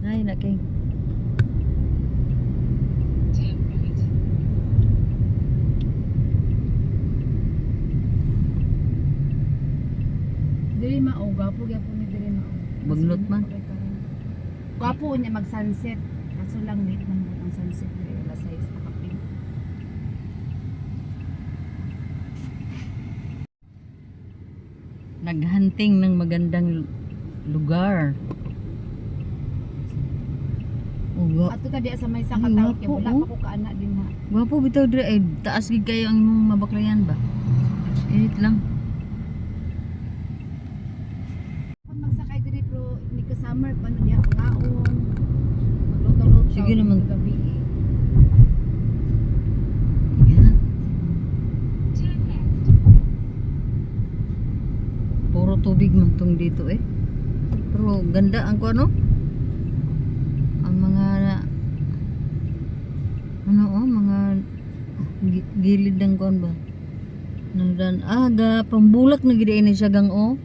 Ay, naking. Dili mao gapo gyapon ni dili mao. Bagnot man. Gapo niya mag sunset. Kaso lang late man ang sunset dili alas 6 pa kapin. Naghunting ng magandang lugar. Oh, Ato ta diya sa may Ay, sakataw kay wapo, wala oh. pa ko kaana din na. Gwapo bitaw dire ay taas gid kayo ang imong mabaklayan ba? Init lang. Pag magsakay diri pero ni ka summer pa no diha pangaon. Magluto-luto. Sige naman. Gabi. Yan. Puro tubig man tong dito eh. Pero ganda ang kuano. Ang mga mga gilid ng kuan ba? Nagdan aga pambulak na gid ini siya gang oh.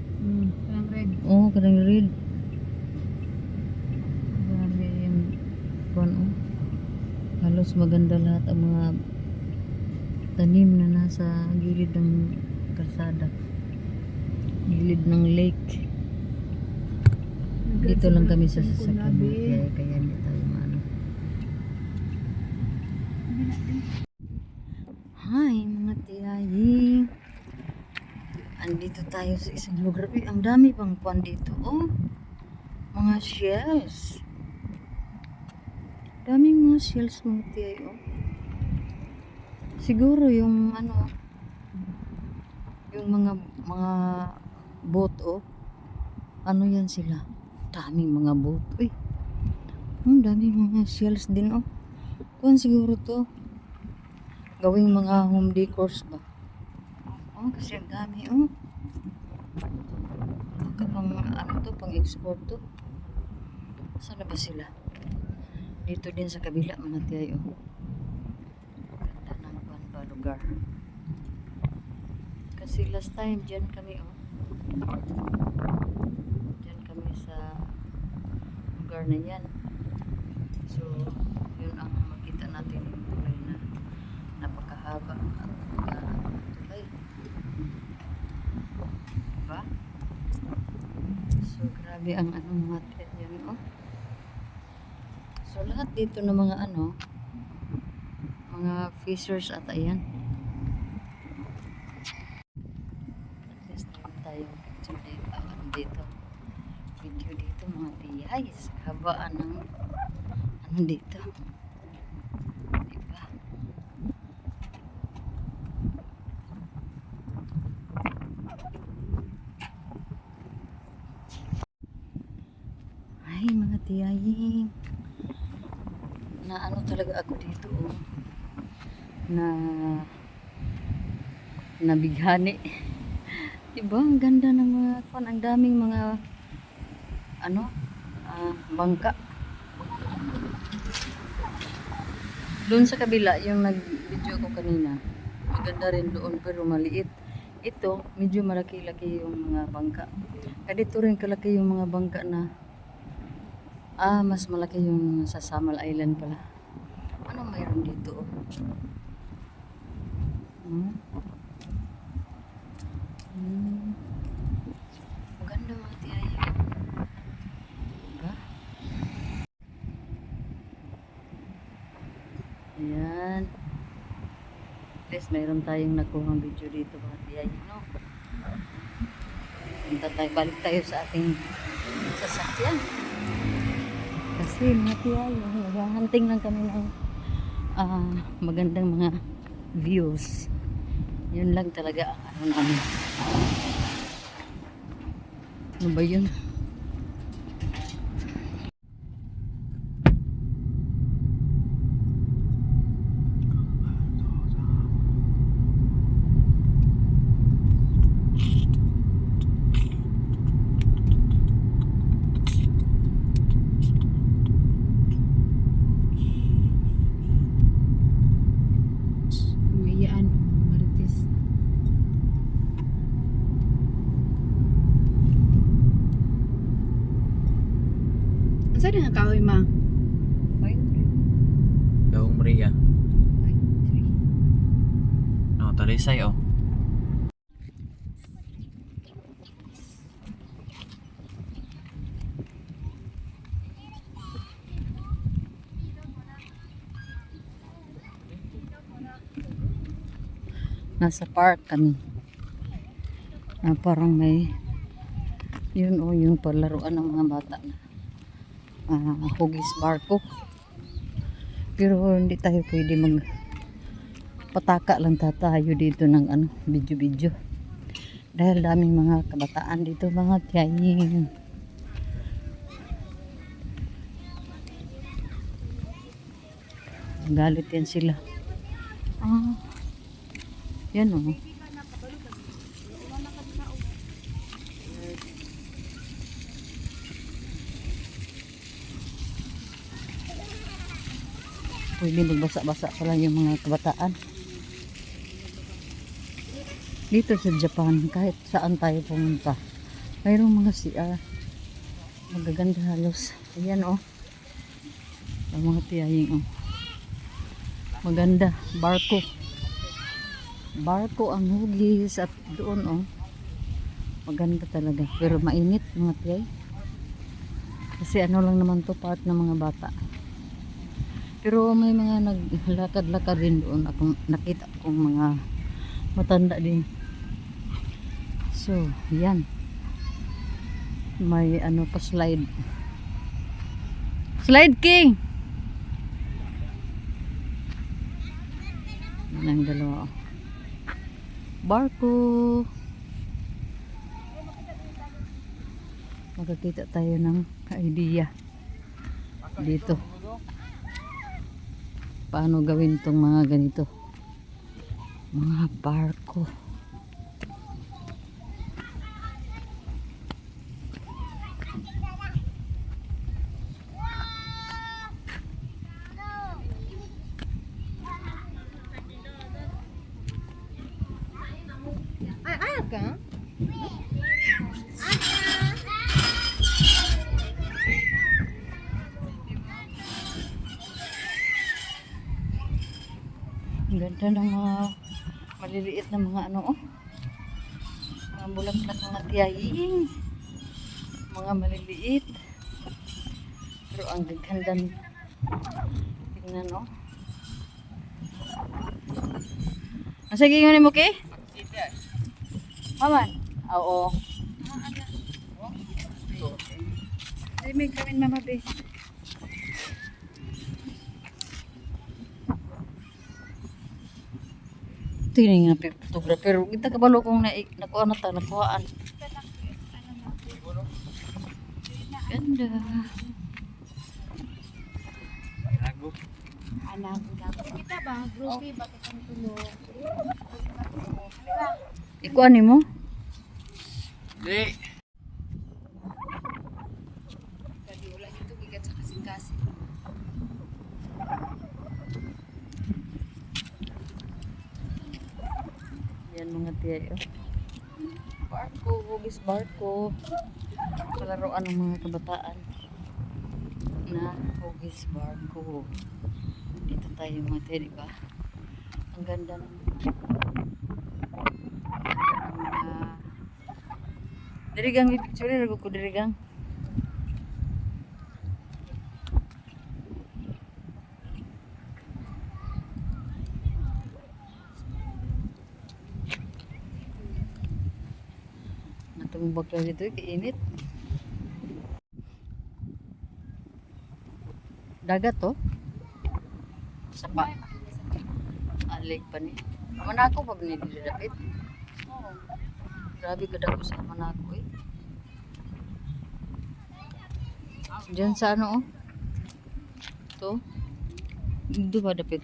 Kanang red. Oh, kadang red. Grabe yung kuan oh. Halos maganda lahat ang mga tanim na nasa gilid ng kalsada. Gilid ng lake. Dito lang kami sa sasakyan. Kaya hindi tayo maano. Hi mga tiyayi. Andito tayo sa isang lugar. Ang dami pang kuan dito. Oh, mga shells. Daming mga shells mga tiyayi. Oh. Siguro yung ano, yung mga boat oh. Ano yan sila? Daming mga boat. Uy. Ang daming mga shells din oh. Kuan siguro to. Gawing mga home decors ba? Oh, kasi ang dami oh. Baka pang ano to, pang export to. Saan na ba sila? Dito din sa kabila mga tiyay oh. Ganda ng kuan ba lugar. Kasi last time dyan kami oh. Dyan kami sa lugar na yan. So, yun ang makita natin yung tulay na napakahaba at tulay. Diba? So, grabe ang ano mga yan oh. So, lahat dito ng mga ano, mga fishers at ayan. At least tayong picture dito, dito. Video dito mga tiyay. Habaan ng ano dito. Diba? Ay mga tiyayi. Na ano talaga ako dito oh. Nabighani. Diba? Ang ganda ng mga ang daming mga ano bangka. Doon sa kabila yung nag-video ko kanina. Maganda rin doon pero maliit. Ito medyo malaki-laki yung mga bangka. Kaya dito rin kalaki yung mga bangka na mas malaki yung sa Samal Island pala. Ano mayroon dito? Maganda mga tiyaya. Diba? Ayan. At least mayroon tayong nakuhang video dito mga tiyaya, no? Balik tayo sa ating sasakyan. Kasi mga tiyaya, naghahunting lang kami ng magandang mga views. Yun lang talaga ang ano namin. Ano ba yun? Mayaan Marites. Saan nga kahoy ma? Daong Maria. Oh, talisay oh. Nasa park kami. Parang may yun o yung palaruan ng mga bata na hugis barko. Pero hindi tayo pwede pataka lang tayo dito ng video dahil daming mga kabataan dito, mga tiyayin. Galit yan sila. Yan o. Pwede magbasa-basa pa lang yung mga kabataan. Dito sa Japan, kahit saan tayo pumunta, mayroong mga CR. Magaganda halos. Ayan o. Ang mga tiyaying o. Maganda. Barko. Barko ang hugis at doon o. Maganda talaga. Pero mainit mga tiyay. Kasi ano lang naman to, part ng mga bata. Pero may mga naglakad-lakad din doon. Akong nakita kong mga matanda din. So, yan. May pa slide. Slide King! Yan ang dalawa. Barko! Makakita tayo ng idea dito. Paano gawin tong mga ganito? Mga barko. Ka? Ang ganda ng mga maliliit na mga mga bulaklak, mga tiyayin, mga maliliit, pero ang ganda tingnan o. Sige yun mo kay? Maman? Oo. Ay, may kamin mama be. Tingnan nga photographer. Pero kita kabalo kung nakuha na ta, nakuhaan. Ganda. Lago. Anak kita ba? Groupie ba kitang tulog? Ikuan ni mo? Di. Kadi wala dito gigat sa kasing-kasing. Yan mga tiyayo. Barko, hugis barko. Palaruan ng mga kabataan na hugis barko. Dito tayo mga tiyayo, diba? Ang ganda ng dirigang i-picture rin ko dirigang. Natong bakla dito kainit. Dagat to. Sapa. Alik pa ni. Manako pa ni didapit. Oo. Grabe ka daw sa manako eh. Diyan sa oh. To. Dito ba dapit?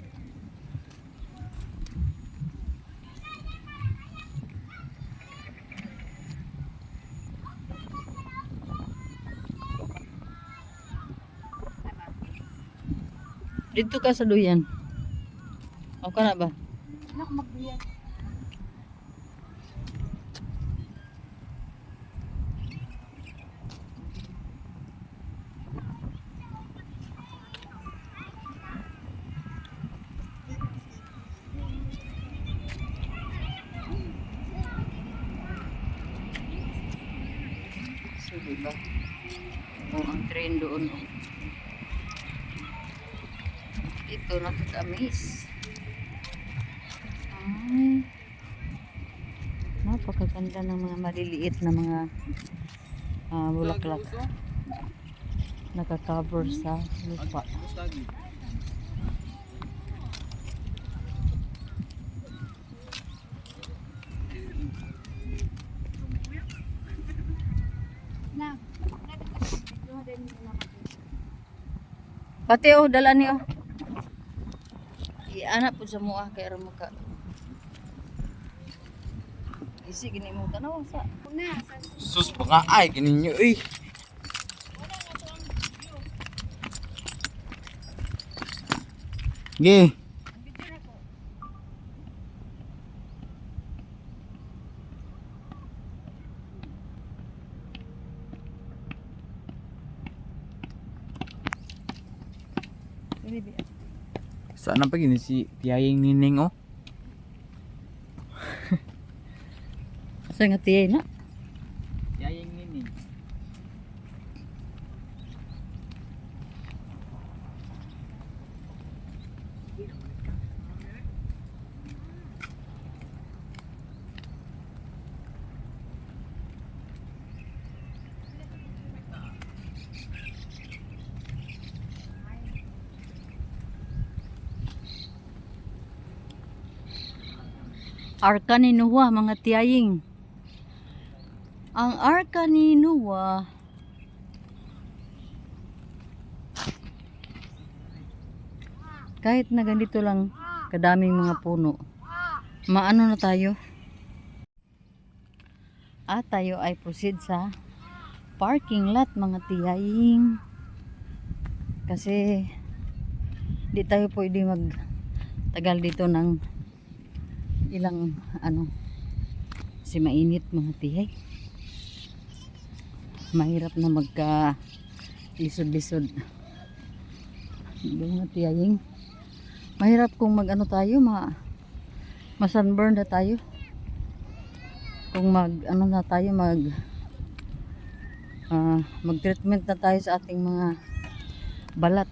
Dito ka sa duyan. O ka na ba? Anak magbiyan. train doon. Ito nakakamiss. Ay, napakaganda ng mga maliliit na mga bulaklak. Naka-cover sa lupa. Na. Pati oh, dala niyo. Iana po sa mua kay ra maka. Isi gini mo tanaw sa. Una, sa Sus pa nga ay kininyo eh. Ge. Sana pa gini si Tiyaying Nining oh. Sa nga tiyay na. Tiyaying Nining. Arka ni Noah, mga tiyaying. Ang arka ni Noah. Kahit na ganito lang kadaming mga puno. Maano na tayo? At tayo ay proceed sa parking lot, mga tiyaying. Kasi di tayo pwede magtagal dito ng ilang kasi mainit, mga tiyay. Mahirap na magka lisod-lisod, mga tiyaying. Mahirap kung tayo ma-sunburn na tayo, kung na tayo mag-treatment na tayo sa ating mga balat.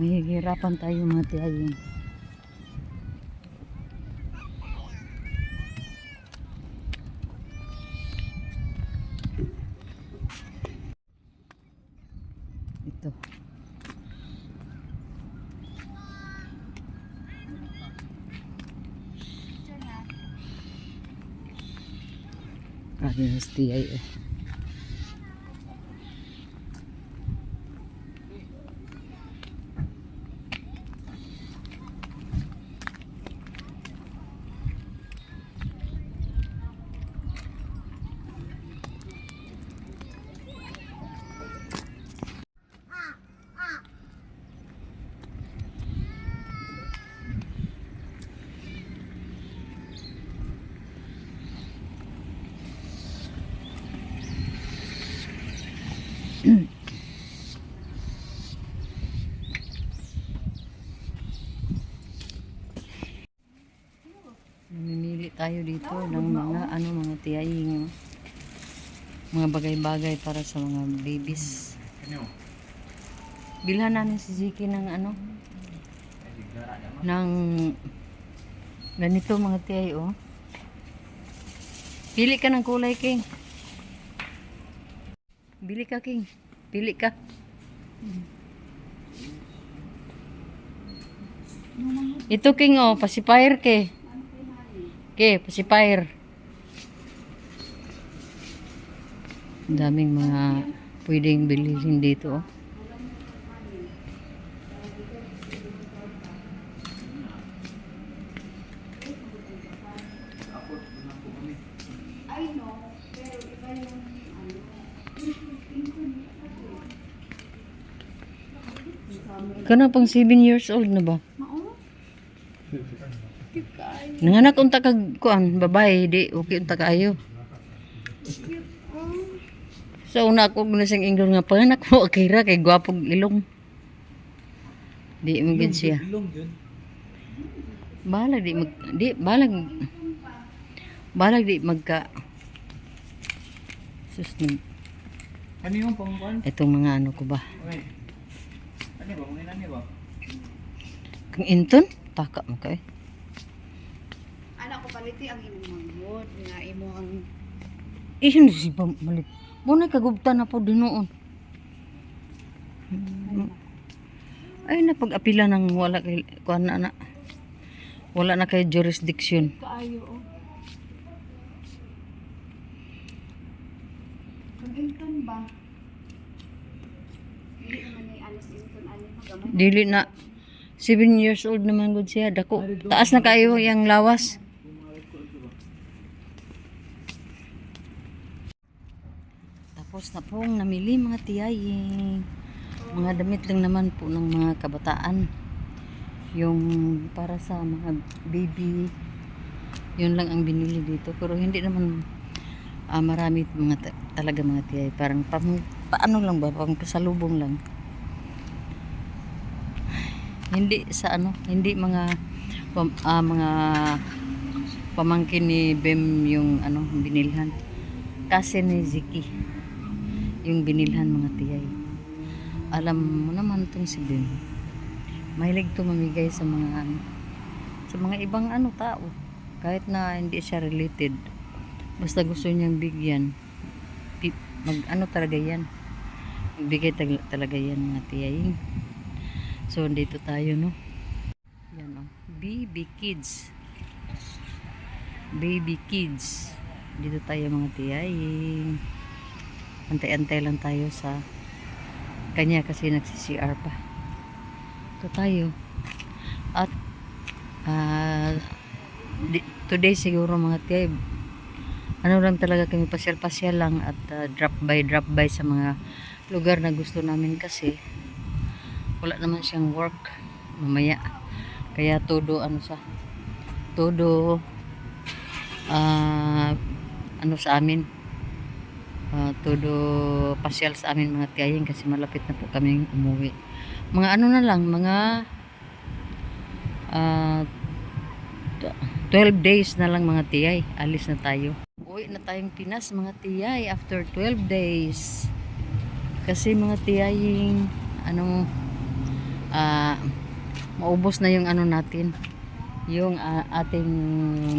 Mahihirapan tayo, mga tiyaying. Ito. Yung STI eh. Namimili tayo dito ng mga tiyaying, mga bagay-bagay para sa mga babies. Bilhan namin si Ziki ng ng ganito, mga tiyay oh. Pili ka ng kulay, King. Bili ka, King. Pili ka. Ito, King, oh. Pacifier, ke. Ke, pacifier. Ang daming mga pwedeng bilhin dito, oh. Kana pang 7 years old na ba? Nanganak unta kag kuan babae, di okay unta kaayo. So una ako ginasing ingdon nga panganak mo akira kay gwapong ilong. Di mo gid siya. Balag di magka sus Ano yung pangkuan? Itong mga ano ko ba. Okay. Ano ba? Kung ilan ba? Kung inton, taka mo ka eh. Anak ko paliti ang imong manghod nga imo ang Iyon si malit. Muna kagubta na po din noon. Ay napag-apila ng wala kay kuan na. Wala na kay jurisdiction. kaayo oh. Kung inton ba? Hindi naman ay alis inton ani magamay. Dili na 7 years old naman gud siya dako. Taas na kayo yang lawas. Tapos na pong namili mga tiyaying. Mga damit lang naman po ng mga kabataan. Yung para sa mga baby. Yun lang ang binili dito. Pero hindi naman marami mga talaga mga tiyay. Parang paano lang ba? Pang pasalubong lang. Hindi sa ano, hindi mga mga pamangkin ni Bem yung ano binilhan. Kasi ni Ziki yung binilhan mga tiyay. Alam mo naman tong si Bem. Mahilig to mamigay sa mga ano, sa mga ibang ano tao. Kahit na hindi siya related. Basta gusto niyang bigyan. Mag ano talaga yan. Magbigay talaga yan mga tiyay. So, dito tayo, no? Yan, oh. Baby Kids. Baby Kids. Dito tayo, mga tiyay. Antay-antay lang tayo sa kanya kasi nagsi-CR pa. Ito tayo. At, today siguro, mga tiyay, ano lang talaga kami, pasyal-pasyal lang at drop by sa mga lugar na gusto namin kasi wala naman siyang work mamaya kaya todo ano sa todo ano sa amin todo pasyal sa amin mga tiyaying kasi malapit na po kami umuwi mga ano na lang mga 12 days na lang mga tiyay alis na tayo uwi na tayong Pinas mga tiyay after 12 days kasi mga tiyaying ano maubos na yung ano natin yung ating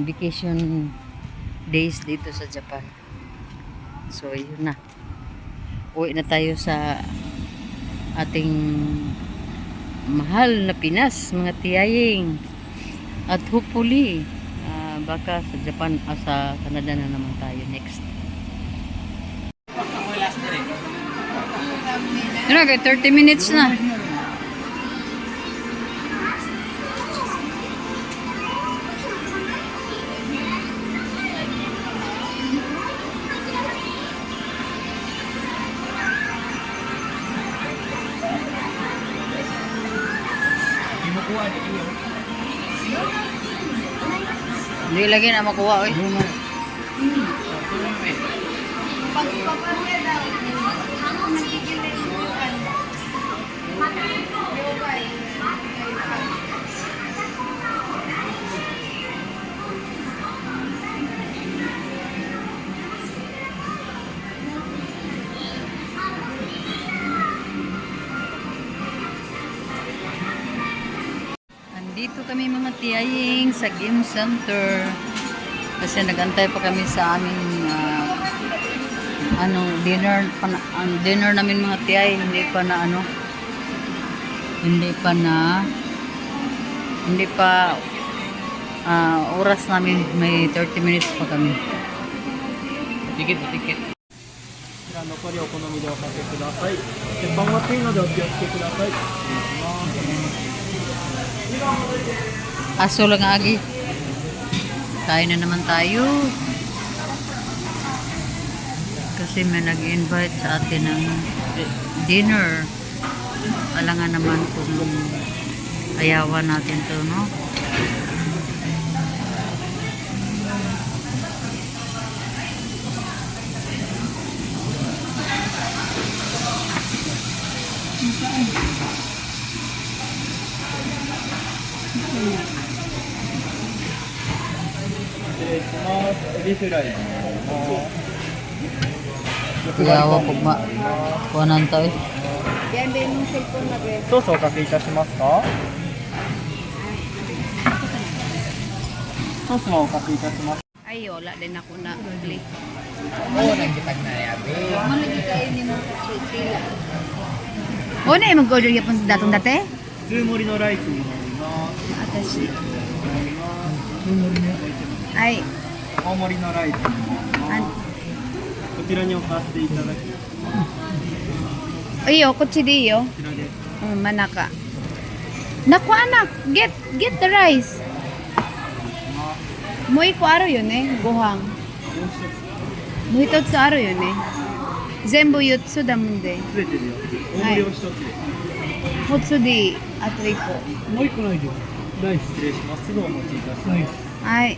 vacation days dito sa Japan so yun na uwi na tayo sa ating mahal na Pinas mga tiyaying at hopefully baka sa Japan sa Canada na naman tayo next yun na 30 minutes na hindi lagi na makuha eh. Andito kami mga tiyaying sa game center kasi nagantay pa kami sa aming dinner ang dinner namin mga tiyay hindi pa oras namin may 30 minutes pa kami ticket 残りお好みでおかけください。鉄板が熱いのでお気をつけください。 aso lang agi kain na naman tayo kasi may nag-invite sa atin ng dinner alangan naman kung ayawan natin to noエビフライ。Tiyawa po ma. Kuhanan to eh. Yan ba yung cellphone na be? ソースおかけいたしますか？ソースはおかけいたします。 Ay, wala din ako na click. Oo, nagkitag na yabi. Malagi kayo ni mo pila. O na yung mag-order yapon sa datong dati? 普通盛りのライスになります。 Atashi. Ay, 大盛りのライスになります。 an こちらに置かせていただきます。 Ayo, kutsi diyo. こちらです。 Manaka. Naku anak, get the rice. Muy ko aro yun eh, gohang. Muy tot sa aro yun eh. Zenbu yutsu da mo de. すべてで大盛りを一つで。 Futsu di atriko. もう一個ないで。ライス失礼します。すぐお持ちいたします。 Ay.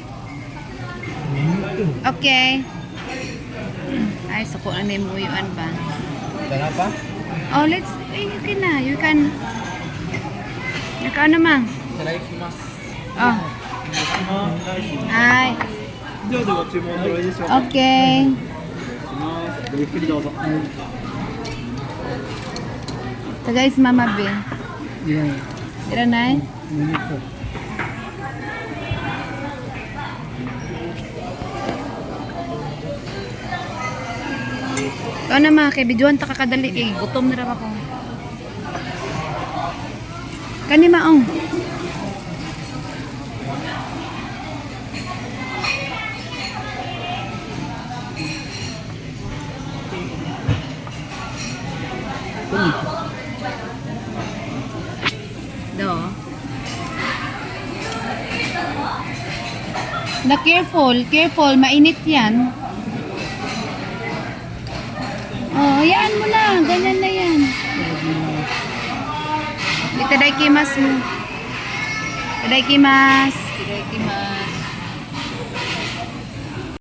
Okay. Ay, sako na mo yun ba? Dala pa? Oh, you can na. You can naman. Itadakimasu. Oh, ライスに。 ay. ではでは注文お揃いでしょうか。 Okay. します。ごゆっくりどうぞ。 So guys, Mama B. Tira na eh. Ikaw na mga kaibiduan, takakadali. Eh, gutom na rin ako. Kani maong. Do. Na careful, mainit yan. Oh, yan mo na, ganyan na yan. Itadakimasu. Itadakimasu. Itadakimasu.